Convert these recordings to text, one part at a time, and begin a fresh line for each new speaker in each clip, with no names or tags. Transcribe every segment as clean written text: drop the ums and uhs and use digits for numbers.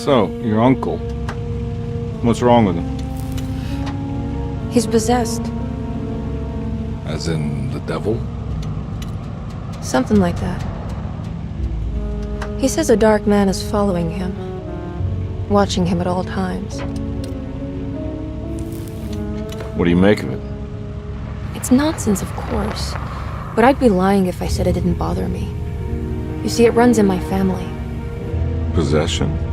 So, your uncle. What's wrong with him?
He's possessed.
As in the devil?
Something like that. He says a dark man is following him, watching him at all times.
What do you make of it?
It's nonsense, of course, but I'd be lying if I said it didn't bother me. You see, it runs in my family.
Possession?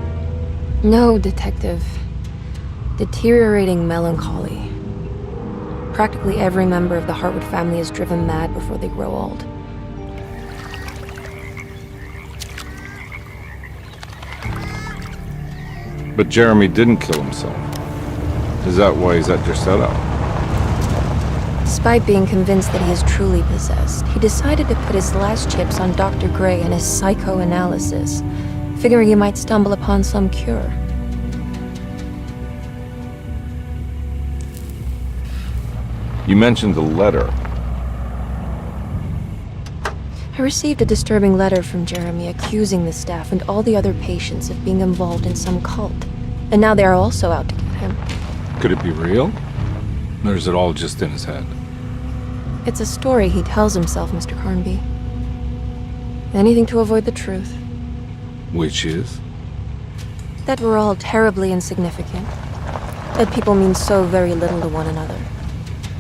No, Detective. Deteriorating melancholy. Practically every member of the Hartwood family is driven mad before they grow old.
But Jeremy didn't kill himself. Is that why he's at your setup?
Despite being convinced that he is truly possessed, he decided to put his last chips on Dr. Gray and his psychoanalysis, figuring he might stumble upon some cure.
You mentioned the letter.
I received a disturbing letter from Jeremy accusing the staff and all the other patients of being involved in some cult. And now they are also out to get him.
Could it be real? Or is it all just in his head?
It's a story he tells himself, Mr. Carnby. Anything to avoid the truth.
Which is?
That we're all terribly insignificant. That people mean so very little to one another.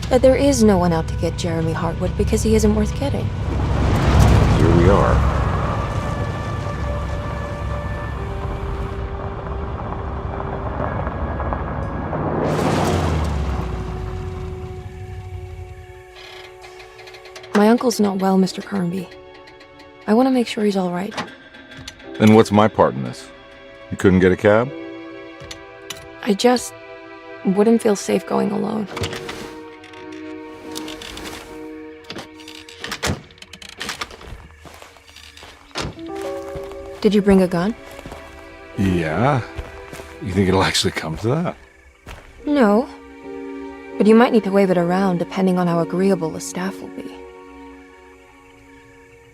That there is no one out to get Jeremy Hartwood because he isn't worth getting.
Here we are.
My uncle's not well, Mr. Carnby. I want to make sure he's all right.
Then what's my part in this? You couldn't get a cab?
I just wouldn't feel safe going alone. Did you bring a gun?
Yeah. You think it'll actually come to that?
No. But you might need to wave it around depending on how agreeable the staff will be.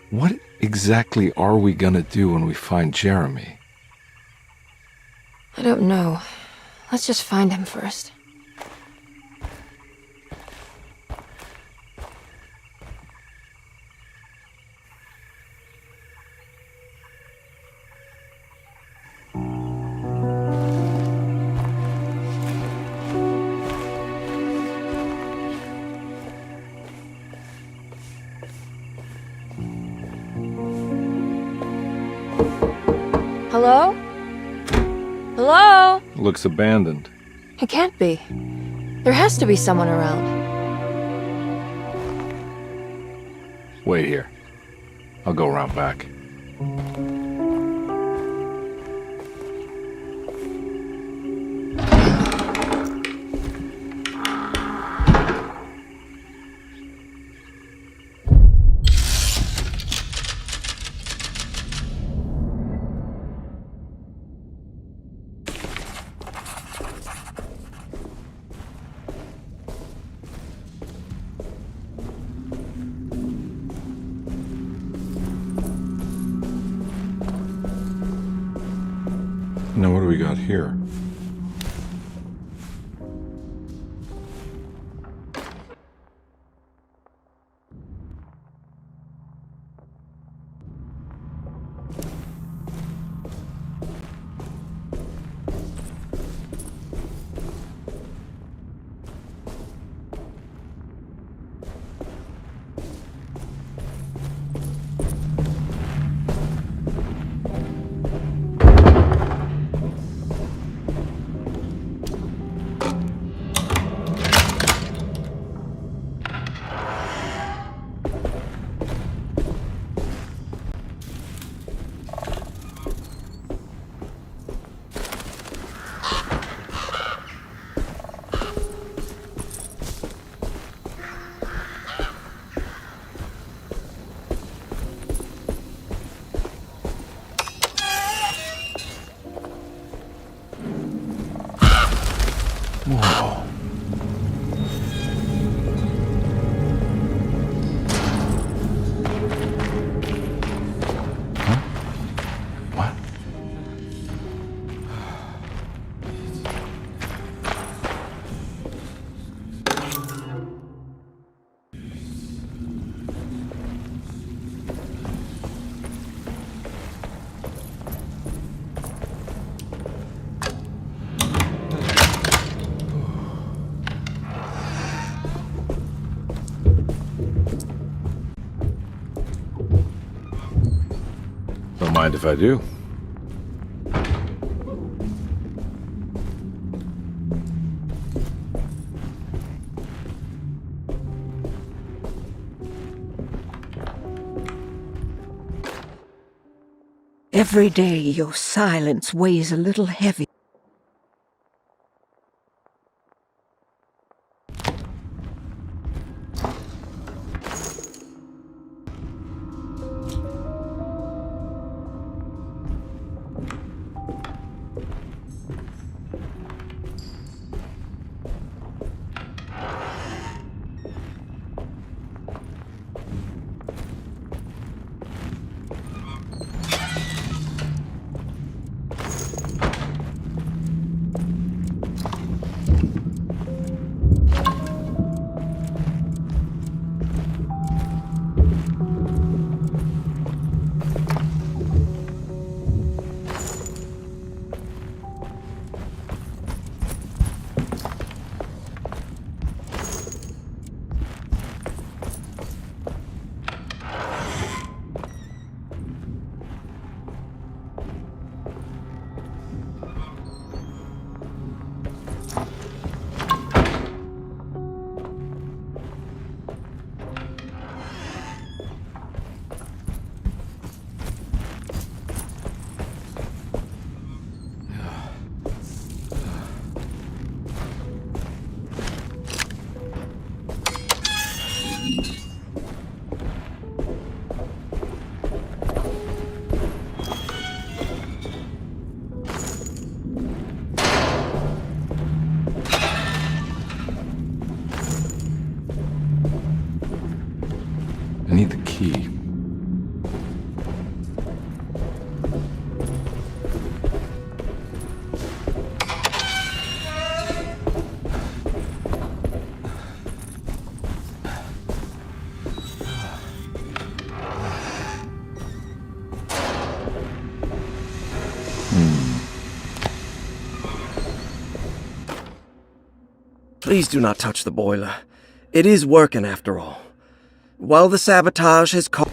What exactly are we gonna do when we find Jeremy?
I don't know. Let's just find him first. Hello? Hello?
Looks abandoned.
It can't be. There has to be someone around.
Wait here. I'll go around back. Now what do we got here? mind if I do.
Every day your silence weighs a little heavy.
I need the key.
Please do not touch the boiler. It is working after all. While the sabotage has caused...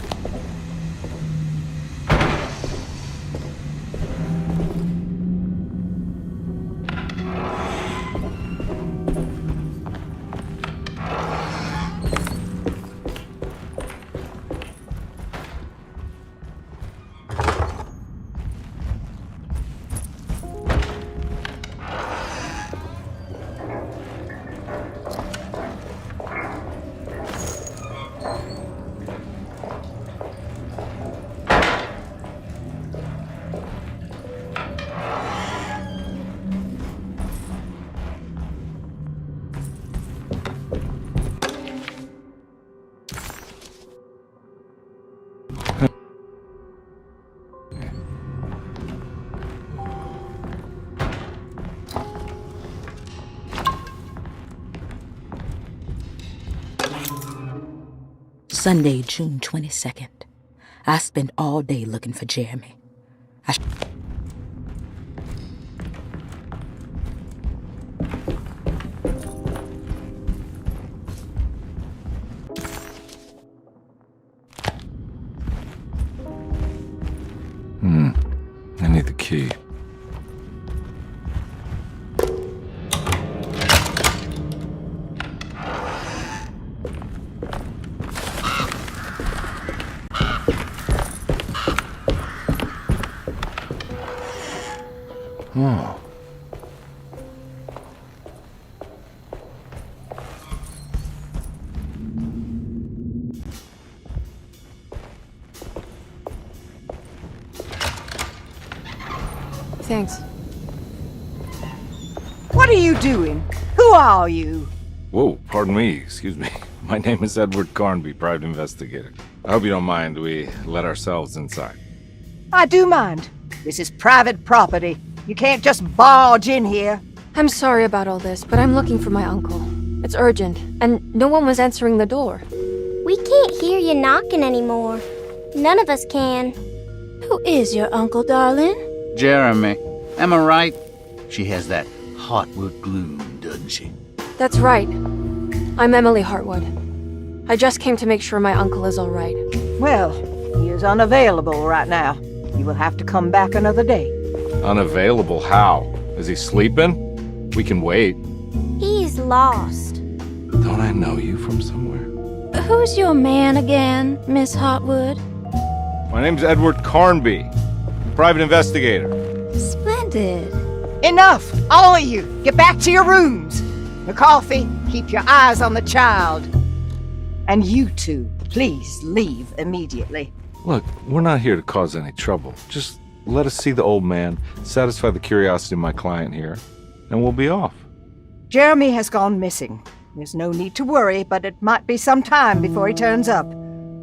Sunday, June 22nd. I spent all day looking for Jeremy.
I need the key. Oh.
Thanks.
What are you doing? Who are you?
Whoa, pardon me, excuse me. My name is Edward Carnby, private investigator. I hope you don't mind we let ourselves inside.
I do mind. This is private property. You can't just barge in here.
I'm sorry about all this, but I'm looking for my uncle. It's urgent, and no one was answering the door.
We can't hear you knocking anymore. None of us can.
Who is your uncle, darling?
Jeremy. Am I right? She has that Heartwood gloom, doesn't she?
That's right. I'm Emily Hartwood. I just came to make sure my uncle is all right.
Well, he is unavailable right now. You will have to come back another day.
Unavailable how? Is he sleeping? We can wait.
He's lost.
Don't I know you from somewhere?
Who's your man again, Miss Hotwood?
My name's Edward Carnby, private investigator.
Splendid.
Enough! All of you! Get back to your rooms! McCarthy, keep your eyes on the child. And you two, please leave immediately.
Look, we're not here to cause any trouble. Just let us see the old man, satisfy the curiosity of my client here, and we'll be off.
Jeremy has gone missing. There's no need to worry, but it might be some time before he turns up.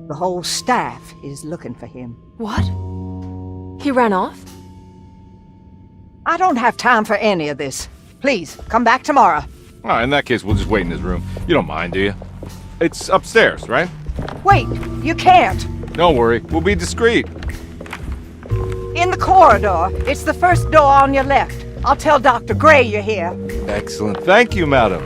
The whole staff is looking for him.
What? He ran off?
I don't have time for any of this. Please, come back tomorrow.
All right, in that case, we'll just wait in his room. You don't mind, do you? It's upstairs, right?
Wait, you can't.
Don't worry, we'll be discreet.
In the corridor. It's the first door on your left. I'll tell Dr. Gray you're here.
Excellent. Thank you, madam.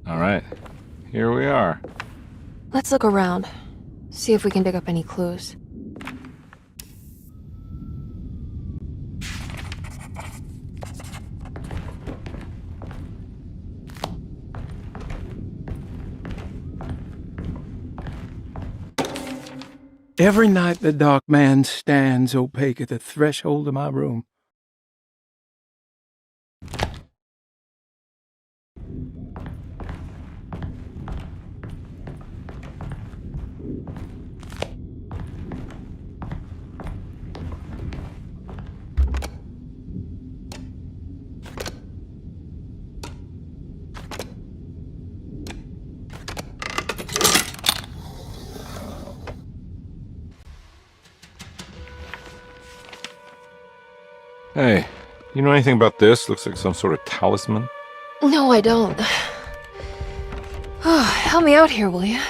All right, here we are.
Let's look around. See if we can dig up any clues.
Every night the dark man stands opaque at the threshold of my room.
Hey, you know anything about this? Looks like some sort of talisman.
No, I don't. Oh, help me out here, will you?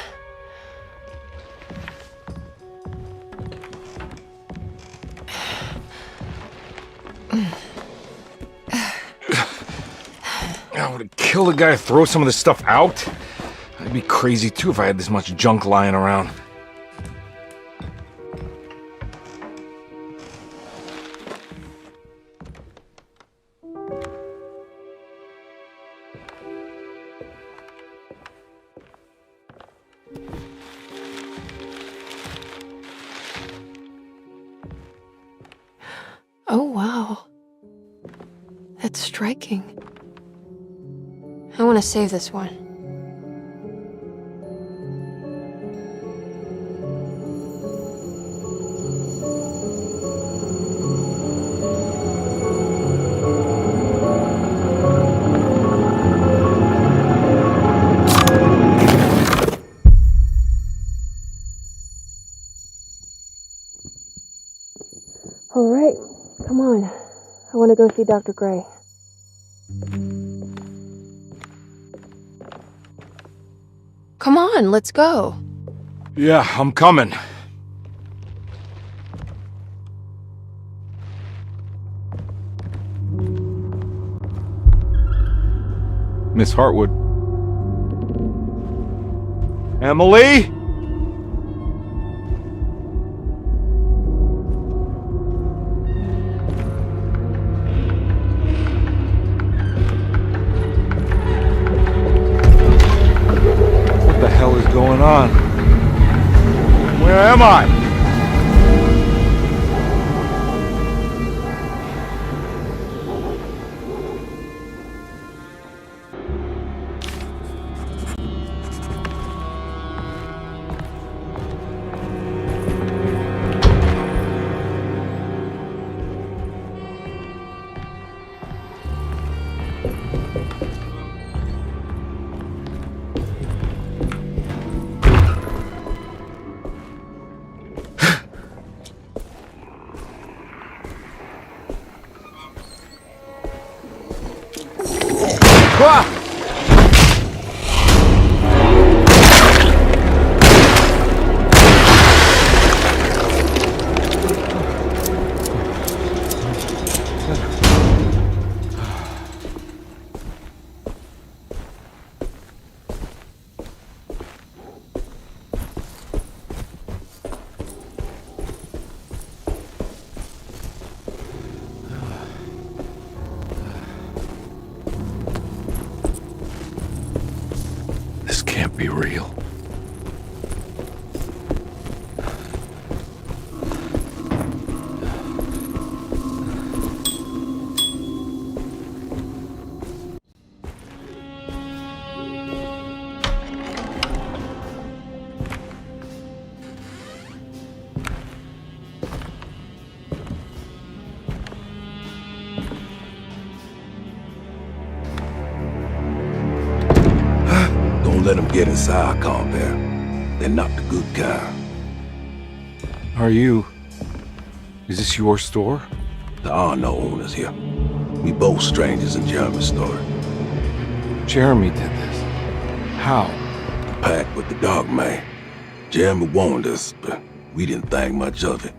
I would have killed a guy to throw some of this stuff out. I'd be crazy too if I had this much junk lying around.
Oh, wow. That's striking. I want to save this one. All right, come on. I want to go see Dr. Gray. Come on, let's go.
Yeah, I'm coming. Miss Hartwood. Emily? What the hell is going on? Where am I? Ah! real.
Don't let them get inside, compare. They're not the good kind.
Is this your store?
There are no owners here. We both strangers in Jeremy's story.
Jeremy did this. How?
Packed with the dog man. Jeremy warned us, but we didn't think much of it.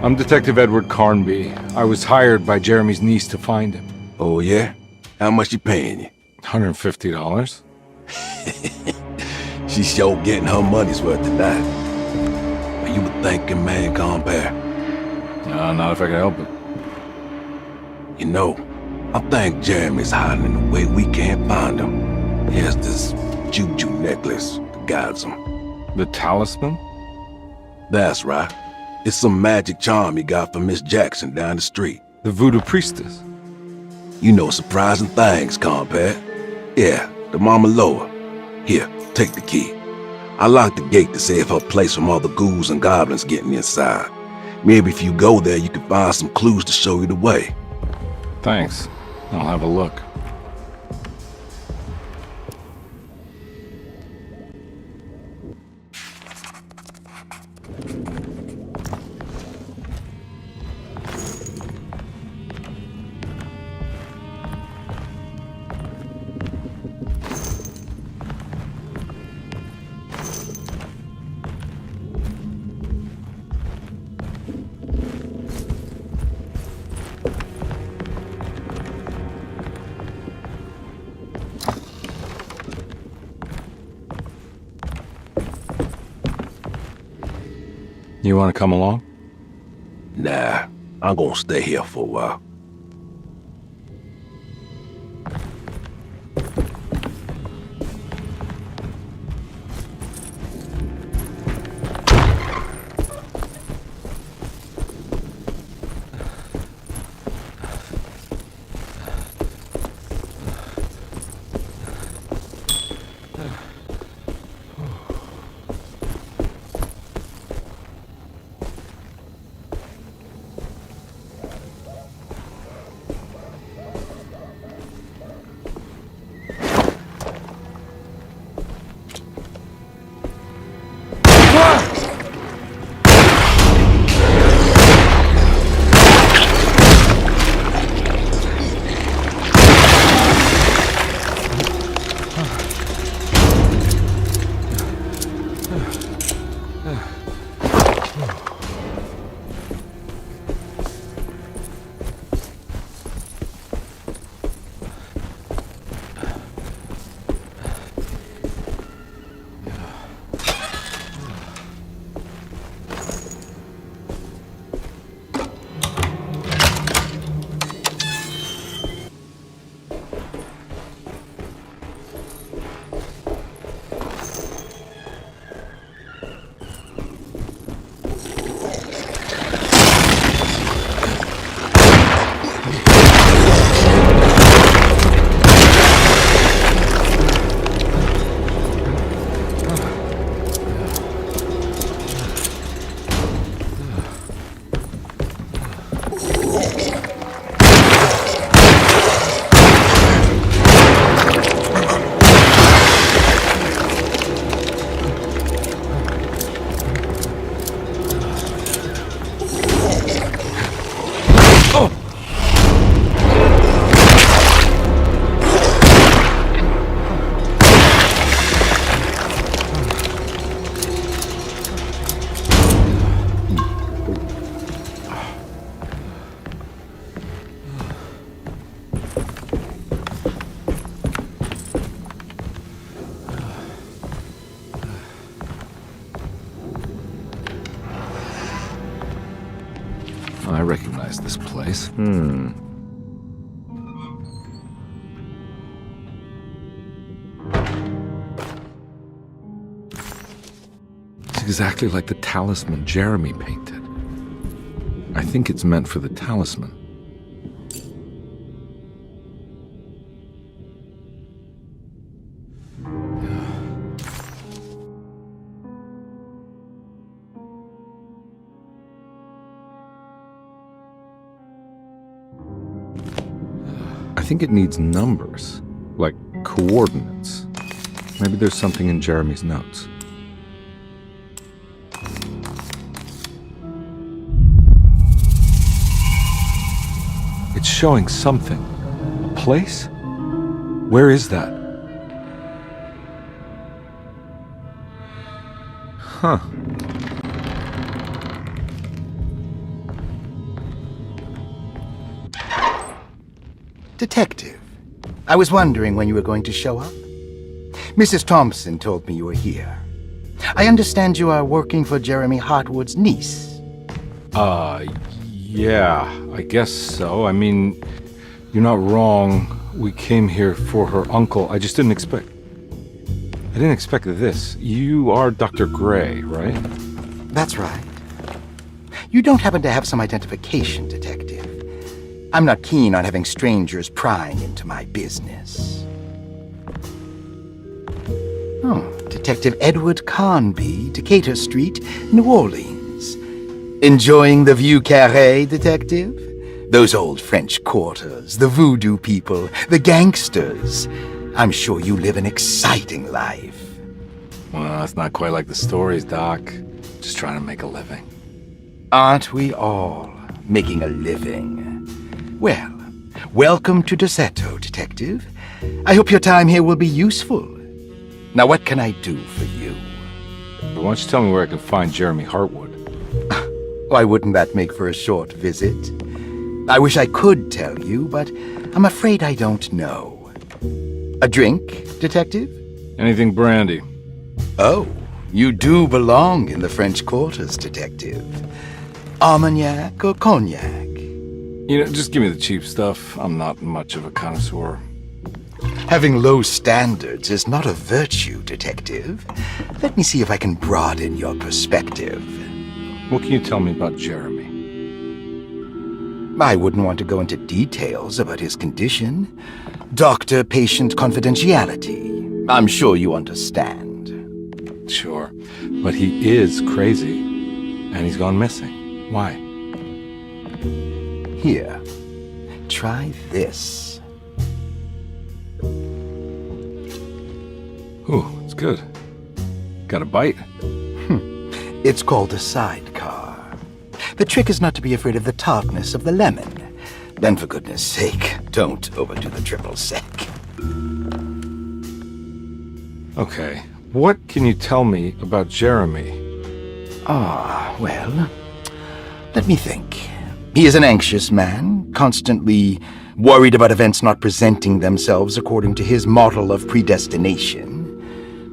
I'm Detective Edward Carnby. I was hired by Jeremy's niece to find him.
Oh, yeah? How much she paying you?
$150.
She's sure getting her money's worth tonight. Are you a thinking man, compare?
Not if I can help it.
You know, I think Jeremy's hiding in a way we can't find him. He has this juju necklace that guides him.
The talisman?
That's right. It's some magic charm he got from Miss Jackson down the street.
The voodoo priestess?
You know surprising things, compare. Yeah, the Mama Loa. Here, take the key. I locked the gate to save her place from all the ghouls and goblins getting inside. Maybe if you go there, you can find some clues to show you the way.
Thanks. I'll have a look. You want to come along?
Nah, I'm gonna stay here for a while.
I recognize this place. exactly like the talisman Jeremy painted. I think it's meant for the talisman. I think it needs numbers, like coordinates. Maybe there's something in Jeremy's notes. It's showing something. A place? Where is that? Huh.
Detective, I was wondering when you were going to show up. Mrs. Thompson told me you were here. I understand you are working for Jeremy Hartwood's niece.
Yeah, I guess so. I mean, you're not wrong. We came here for her uncle. I just didn't expect... I didn't expect this. You are Dr. Gray, right?
That's right. You don't happen to have some identification, Detective. I'm not keen on having strangers prying into my business. Oh, Detective Edward Carnby, Decatur Street, New Orleans. Enjoying the Vieux Carré, Detective? Those old French quarters, the voodoo people, the gangsters. I'm sure you live an exciting life.
Well, it's not quite like the stories, Doc. Just trying to make a living.
Aren't we all making a living? Well, welcome to Deseto, Detective. I hope your time here will be useful. Now, what can I do for you?
But why don't you tell me where I can find Jeremy Hartwood?
Why wouldn't that make for a short visit? I wish I could tell you, but I'm afraid I don't know. A drink, Detective?
Anything brandy.
Oh, you do belong in the French quarters, Detective. Armagnac or cognac?
You know, just give me the cheap stuff. I'm not much of a connoisseur.
Having low standards is not a virtue, Detective. Let me see if I can broaden your perspective.
What can you tell me about Jeremy?
I wouldn't want to go into details about his condition. Doctor-patient confidentiality. I'm sure you understand.
Sure, but he is crazy, and he's gone missing. Why?
Here, try this.
Ooh, it's good. Got a bite?
It's called a sidecar. The trick is not to be afraid of the tartness of the lemon. Then, for goodness sake, don't overdo the triple sec.
Okay, what can you tell me about Jeremy?
Well, let me think. He is an anxious man, constantly worried about events not presenting themselves according to his model of predestination.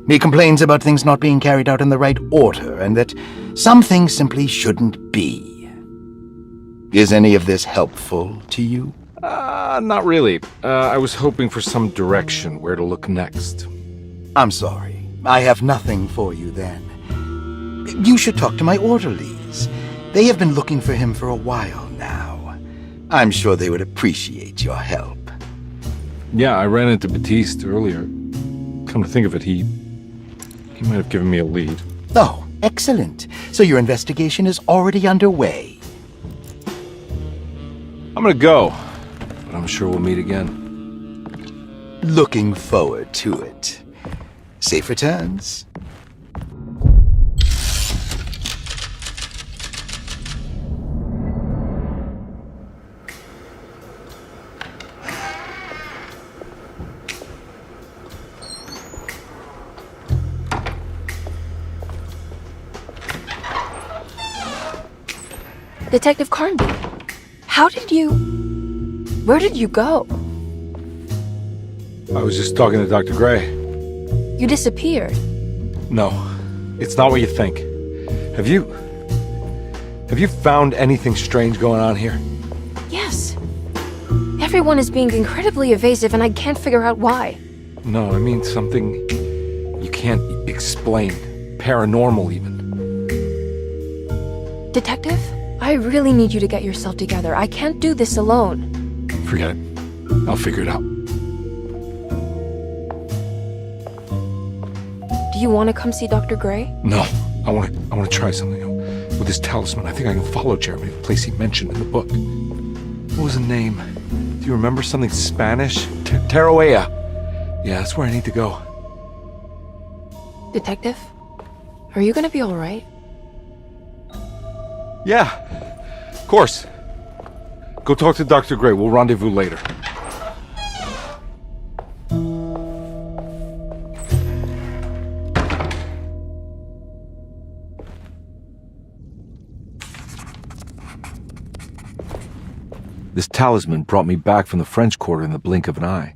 He complains about things not being carried out in the right order, and that some things simply shouldn't be. Is any of this helpful to you?
Not really. I was hoping for some direction where to look next.
I'm sorry. I have nothing for you then. You should talk to my orderlies. They have been looking for him for a while now. I'm sure they would appreciate your help.
Yeah, I ran into Batiste earlier. Come to think of it, he might have given me a lead.
Oh, excellent. So your investigation is already underway.
I'm gonna go, but I'm sure we'll meet again.
Looking forward to it. Safe returns.
Detective Carnby, where did you go?
I was just talking to Dr. Gray.
You disappeared.
No, it's not what you think. Have you found anything strange going on here?
Yes. Everyone is being incredibly evasive and I can't figure out why.
No, I mean something you can't explain. Paranormal, even.
Detective, I really need you to get yourself together. I can't do this alone.
Forget it. I'll figure it out.
Do you want to come see Dr. Gray?
No. I want to try something. With this talisman, I think I can follow Jeremy to the place he mentioned in the book. What was the name? Do you remember something Spanish? Tarawea. Yeah, that's where I need to go.
Detective, are you gonna be alright?
Yeah, of course. Go talk to Dr. Gray. We'll rendezvous later. This talisman brought me back from the French Quarter in the blink of an eye.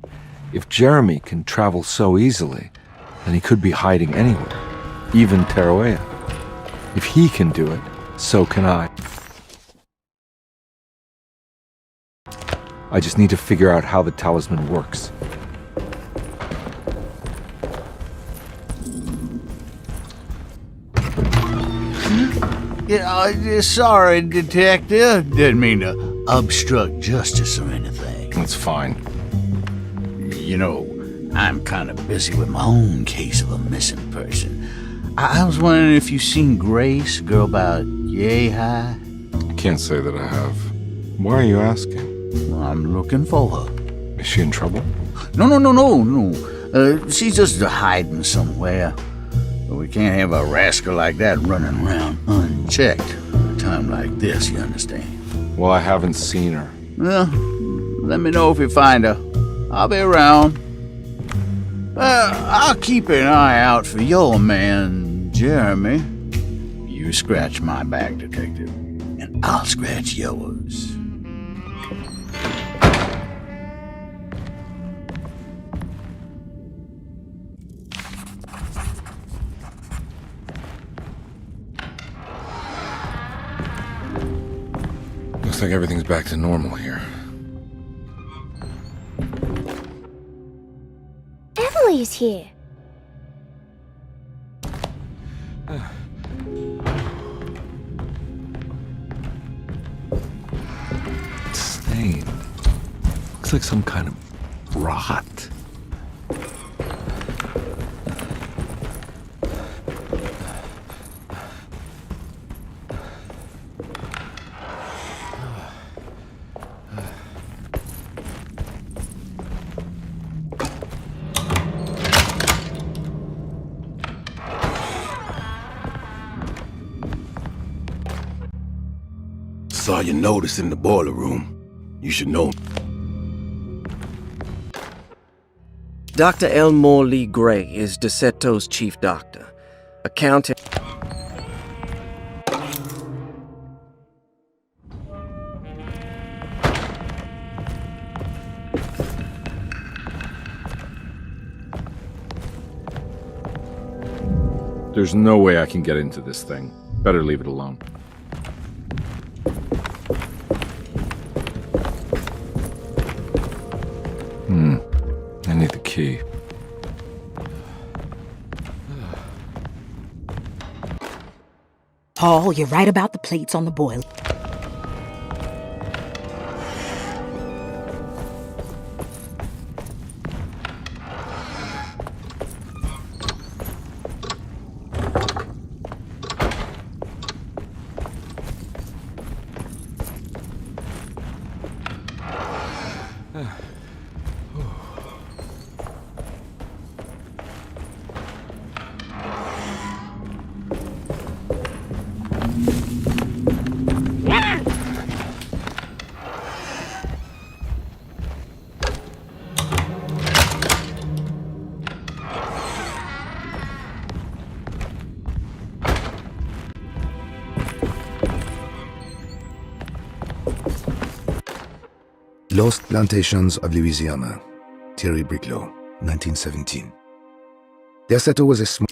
If Jeremy can travel so easily, then he could be hiding anywhere, even Tarawea. If he can do it, so can I. I just need to figure out how the talisman works.
Yeah, sorry, Detective. Didn't mean to obstruct justice or anything.
That's fine.
You know, I'm kind of busy with my own case of a missing person. I was wondering if you've seen Grace, a girl about yay high?
Can't say that I have. Why are you asking?
Well, I'm looking for her.
Is she in trouble?
No. She's just hiding somewhere. But we can't have a rascal like that running around unchecked at a time like this, you understand?
Well, I haven't seen her.
Well, let me know if you find her. I'll be around. I'll keep an eye out for your man, Jeremy. You scratch my back, Detective, and I'll scratch yours.
Looks like everything's back to normal here.
Emily's here.
Stained. Looks like some kind of rot.
Saw your notice in the boiler room. You should know.
Dr. Elmore Lee Gray is DeSeto's chief doctor. Accountant.
There's no way I can get into this thing. Better leave it alone. I need the key.
Paul, you're right about the plates on the boiler.
Lost Plantations of Louisiana, Thierry Briclot, 1917. DeSeto was a small...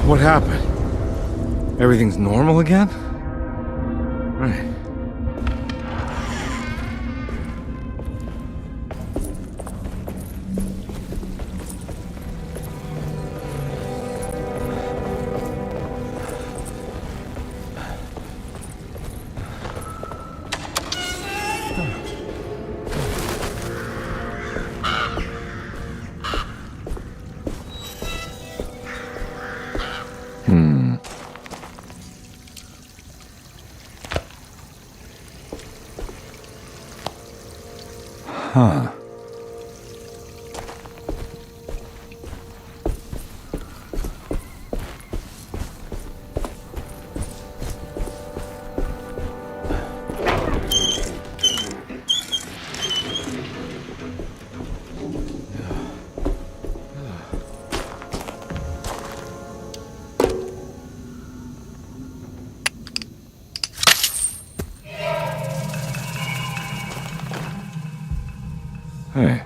What happened? Everything's normal again? Right. Huh. Hey.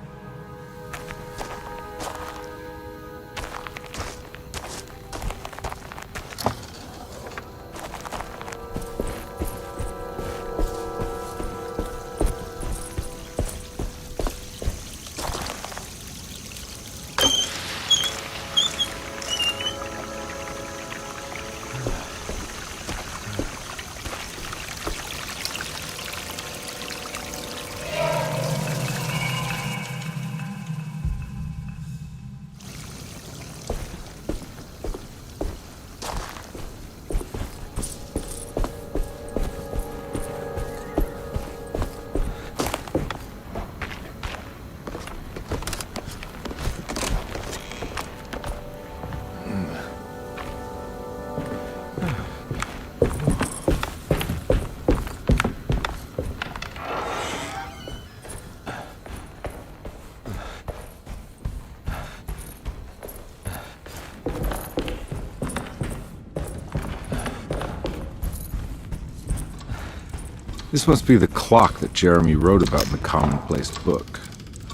This must be the clock that Jeremy wrote about in the commonplace book.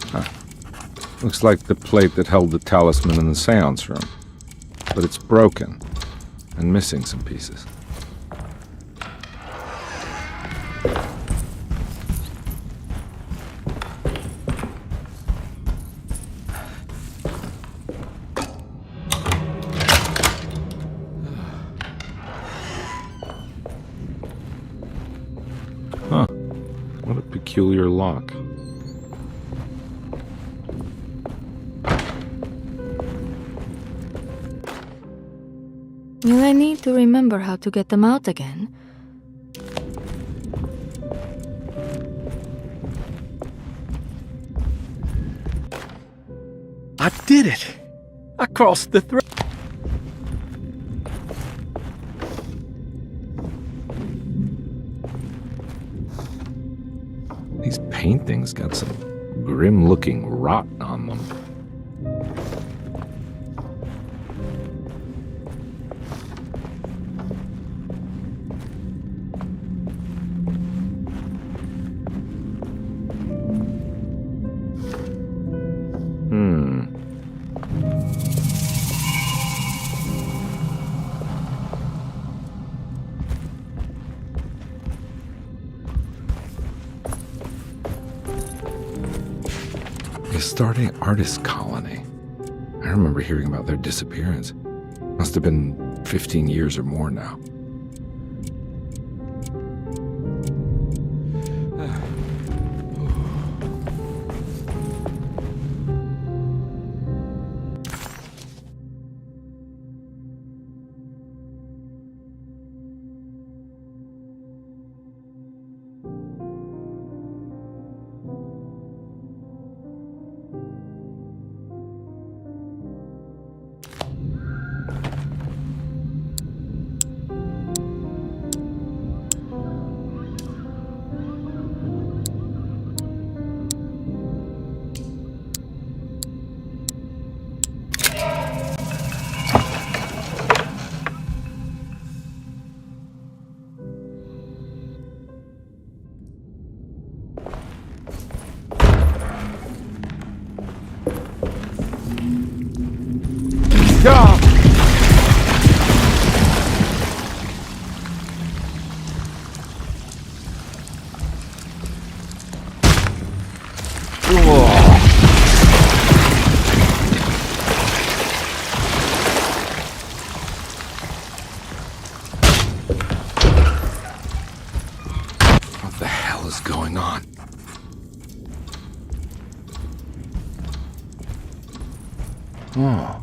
Huh. Looks like the plate that held the talisman in the seance room. But it's broken and missing some pieces. Huh. What a peculiar lock.
Will I need to remember how to get them out again?
I did it! I crossed the threshold.
These paintings got some grim-looking rot on them. Astarte Artist Colony. I remember hearing about their disappearance. Must have been 15 years or more now. going on? Oh.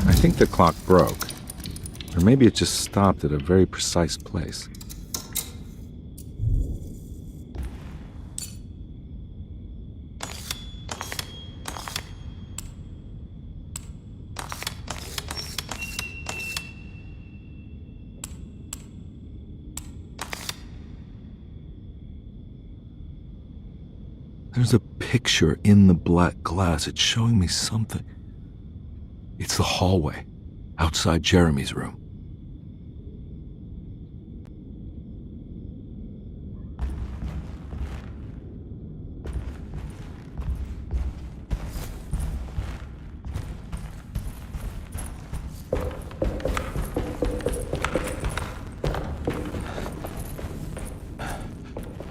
I think the clock broke. Or maybe it just stopped at a very precise place. There's a picture in the black glass. It's showing me something. It's the hallway, outside Jeremy's room.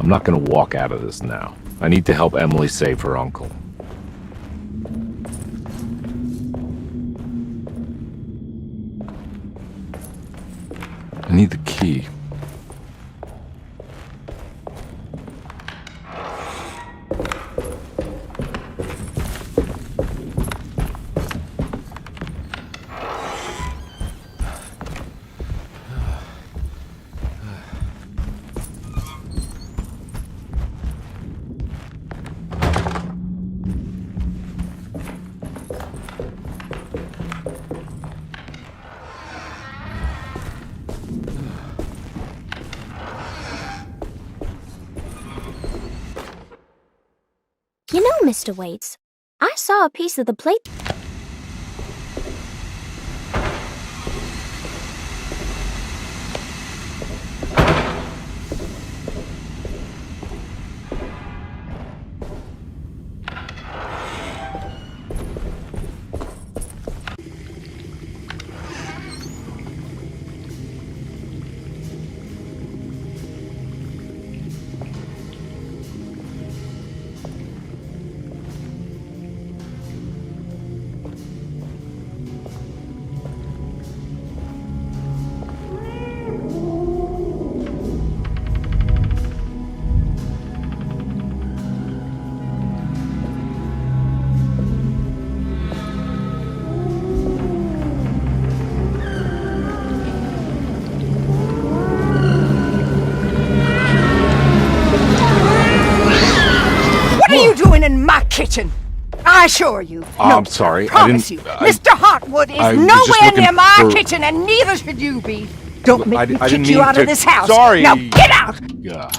I'm not gonna walk out of this now. I need to help Emily save her uncle. I need the key.
You know, Mr. Waits, I saw a piece of the plate.
In my kitchen. I assure you.
I'm sorry.
Promise you. Mr. Hartwood is nowhere near my kitchen, and neither should you be. Don't make me kick you out of this house.
Sorry.
Now get out!
Yeah.